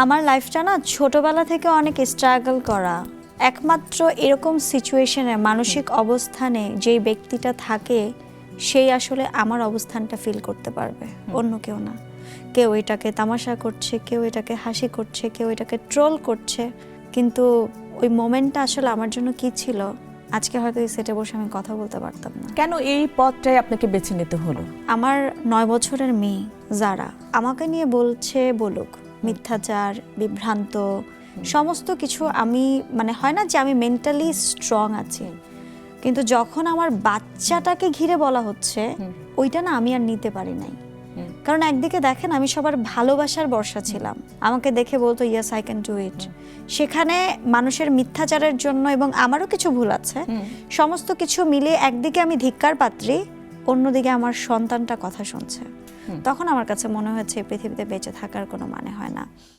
আমার লাইফটা না ছোটবেলা থেকে অনেক স্ট্রাগল করা। একমাত্র এরকম সিচুয়েশনে মানসিক অবস্থানে যেই ব্যক্তিটা থাকে সেই আসলে আমার অবস্থানটা ফিল করতে পারবে, অন্য কেউ না। কেউ এটাকে তামাশা করছে, কেউ এটাকে হাসি করছে, কেউ এটাকে ট্রোল করছে, কিন্তু ওই মোমেন্টটা আসলে আমার জন্য কি ছিল আজকে হয়তো এই সেটে বসে আমি কথা বলতে পারতাম না। কেন এই পথটাই আপনাকে বেছে নিতে হলো? আমার 9 বছরের মেয়ে যারা আমাকে নিয়ে বলছে বলুক, মিথ্যাচার, বিভ্রান্ত সমস্ত কিছু। আমি মানে হয় না যে আমি মেন্টালি স্ট্রং আছি, কিন্তু যখন আমার বাচ্চাটাকে ঘিরে বলা হচ্ছে ওইটা না আমি আর নিতে পারি নাই। কারণ একদিকে দেখেন আমি সবার ভালোবাসার বর্ষা ছিলাম, আমাকে দেখে বলতো yes I can do it. সেখানে মানুষের মিথ্যাচারের জন্য এবং আমারও কিছু ভুল আছে, সমস্ত কিছু মিলিয়ে একদিকে আমি ধিক্কার পাত্রী, অন্যদিকে আমার সন্তানটা কথা শুনছে। তখন আমার কাছে মনে হয়েছে এই পৃথিবীতে বেঁচে থাকার কোনো মানে হয় না।